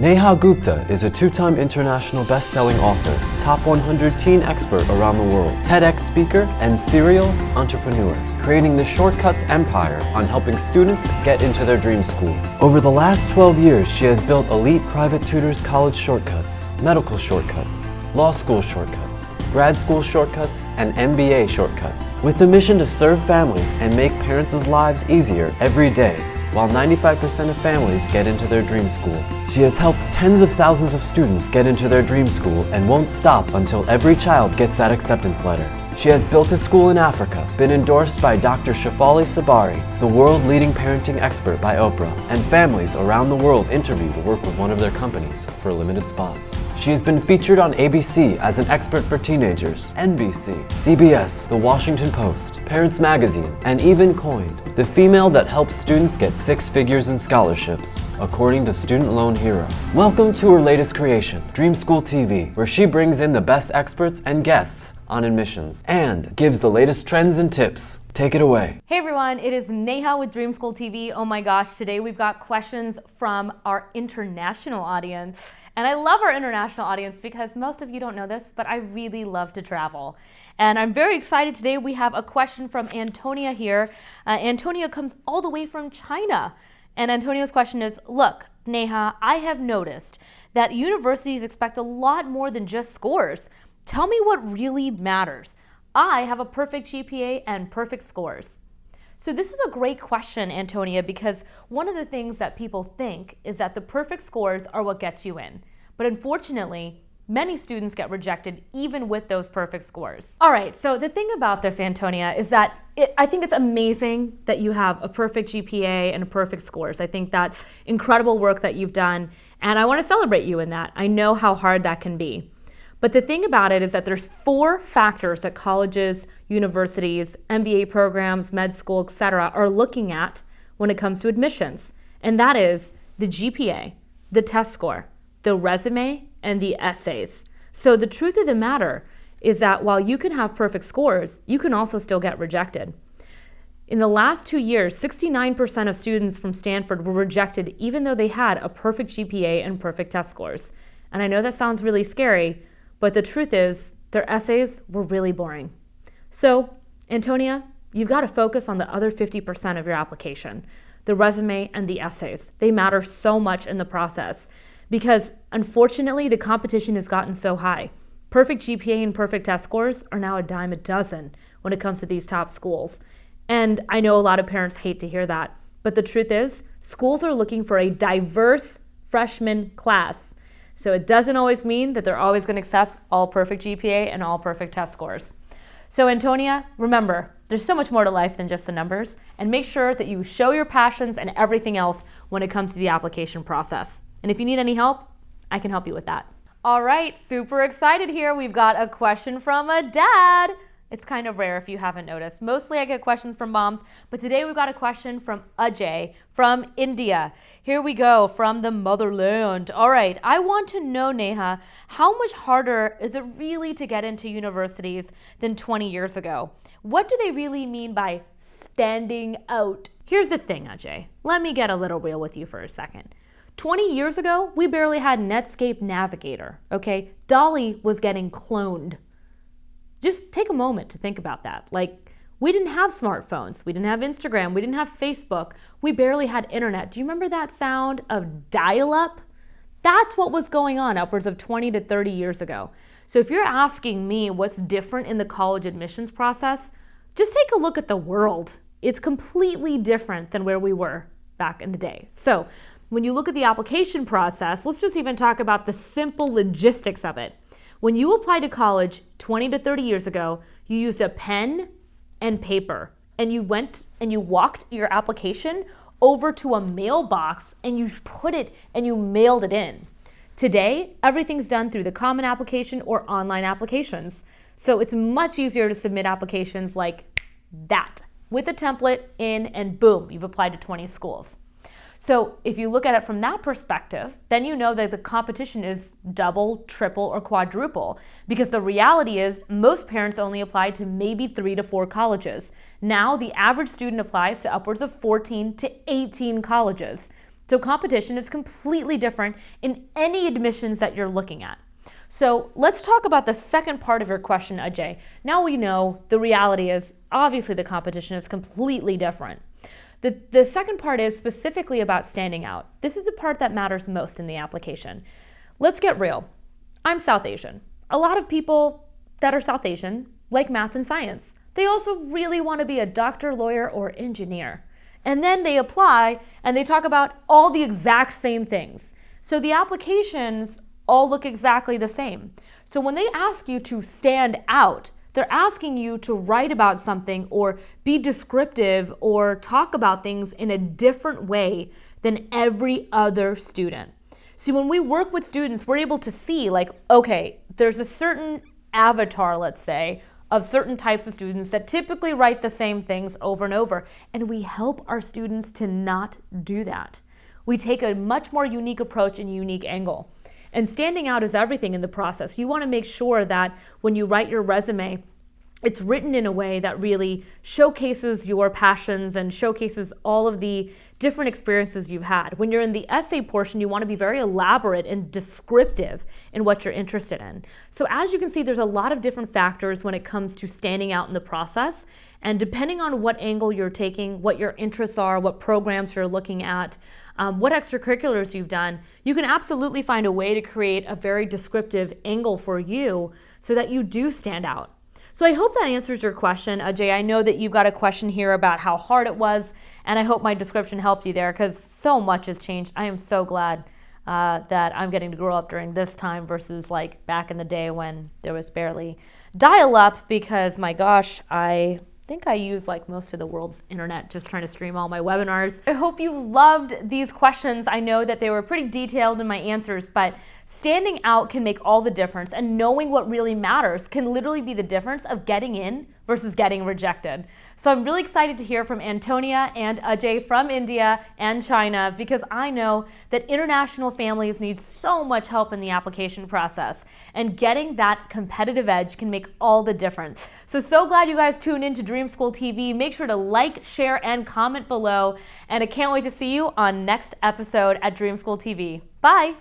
Neha Gupta is a two-time international best-selling author, top 100 teen expert around the world, TEDx speaker, and serial entrepreneur, creating the Shortcuts empire on helping students get into their dream school. Over the last 12 years, she has built elite private tutors college shortcuts, medical shortcuts, law school shortcuts, grad school shortcuts, and MBA shortcuts, with the mission to serve families and make parents' lives easier every day, while 95% of families get into their dream school. She has helped tens of thousands of students get into their dream school and won't stop until every child gets that acceptance letter. She has built a school in Africa, been endorsed by Dr. Shafali Sabari, the world-leading parenting expert by Oprah, and families around the world interview to work with one of their companies for limited spots. She has been featured on ABC as an expert for teenagers, NBC, CBS, The Washington Post, Parents Magazine, and even coined the female that helps students get 6 figures in scholarships, according to Student Loan Hero. Welcome to her latest creation, Dream School TV, where she brings in the best experts and guests on admissions and gives the latest trends and tips. Take it away. Hey everyone, it is Neha with Dream School TV. Oh my gosh, today we've got questions from our international audience. And I love our international audience because most of you don't know this, but I really love to travel. And I'm very excited today. We have a question from Antonia here. Antonia comes all the way from China. And Antonia's question is, look, Neha, I have noticed that universities expect a lot more than just scores. Tell me what really matters. I have a perfect GPA and perfect scores. So this is a great question, Antonia, because one of the things that people think is that the perfect scores are what gets you in. But unfortunately, many students get rejected even with those perfect scores. All right, so the thing about this, Antonia, is that I think it's amazing that you have a perfect GPA and a perfect scores. I think that's incredible work that you've done, and I want to celebrate you in that. I know how hard that can be. But the thing about it is that there's 4 factors that colleges, universities, MBA programs, med school, etc. are looking at when it comes to admissions. And that is the GPA, the test score, the resume, and the essays. So the truth of the matter is that while you can have perfect scores, you can also still get rejected. In the last 2 years, 69% of students from Stanford were rejected even though they had a perfect GPA and perfect test scores. And I know that sounds really scary, but the truth is, their essays were really boring. So, Antonia, you've got to focus on the other 50% of your application, the resume and the essays. They matter so much in the process because, unfortunately, the competition has gotten so high. Perfect GPA and perfect test scores are now a dime a dozen when it comes to these top schools. And I know a lot of parents hate to hear that, but the truth is, schools are looking for a diverse freshman class. So it doesn't always mean that they're always going to accept all perfect GPA and all perfect test scores. So Antonia, remember, there's so much more to life than just the numbers, and make sure that you show your passions and everything else when it comes to the application process. And if you need any help, I can help you with that. All right, super excited here. We've got a question from a dad. It's kind of rare if you haven't noticed. Mostly I get questions from moms, but today we've got a question from Ajay from India. Here we go, from the motherland. All right, I want to know, Neha, how much harder is it really to get into universities than 20 years ago? What do they really mean by standing out? Here's the thing, Ajay. Let me get a little real with you for a second. 20 years ago, we barely had Netscape Navigator, okay? Dolly was getting cloned. Just take a moment to think about that. Like, we didn't have smartphones. We didn't have Instagram. We didn't have Facebook. We barely had internet. Do you remember that sound of dial-up? That's what was going on upwards of 20 to 30 years ago. So if you're asking me what's different in the college admissions process, just take a look at the world. It's completely different than where we were back in the day. So when you look at the application process, let's just even talk about the simple logistics of it. When you applied to college 20 to 30 years ago, you used a pen and paper, and you went and you walked your application over to a mailbox and you put it and you mailed it in. Today, everything's done through the Common Application or online applications. So it's much easier to submit applications like that with a template in, and boom, you've applied to 20 schools. So if you look at it from that perspective, then you know that the competition is double, triple, or quadruple, because the reality is most parents only apply to maybe 3 to 4 colleges. Now the average student applies to upwards of 14 to 18 colleges. So competition is completely different in any admissions that you're looking at. So let's talk about the second part of your question, Ajay. Now we know the reality is obviously the competition is completely different. The second part is specifically about standing out. This is the part that matters most in the application. Let's get real. I'm South Asian. A lot of people that are South Asian like math and science. They also really want to be a doctor, lawyer, or engineer. And then they apply and they talk about all the exact same things. So the applications all look exactly the same. So when they ask you to stand out, they're asking you to write about something or be descriptive or talk about things in a different way than every other student. See, when we work with students, we're able to see like, okay, there's a certain avatar, let's say, of certain types of students that typically write the same things over and over. And we help our students to not do that. We take a much more unique approach and unique angle. And standing out is everything in the process. You want to make sure that when you write your resume, it's written in a way that really showcases your passions and showcases all of the different experiences you've had. When you're in the essay portion, you want to be very elaborate and descriptive in what you're interested in. So as you can see, there's a lot of different factors when it comes to standing out in the process. And depending on what angle you're taking, what your interests are, what programs you're looking at, what extracurriculars you've done, you can absolutely find a way to create a very descriptive angle for you so that you do stand out. So I hope that answers your question, Ajay. I know that you've got a question here about how hard it was, and I hope my description helped you there because so much has changed. I am so glad that I'm getting to grow up during this time versus like back in the day when there was barely dial-up because my gosh, I think I use like most of the world's internet just trying to stream all my webinars. I hope you loved these questions. I know that they were pretty detailed in my answers, but standing out can make all the difference, and knowing what really matters can literally be the difference of getting in versus getting rejected. So I'm really excited to hear from Antonia and Ajay from India and China because I know that international families need so much help in the application process, and getting that competitive edge can make all the difference. So glad you guys tuned in to Dream School TV. Make sure to like, share, and comment below, and I can't wait to see you on next episode at Dream School TV. Bye!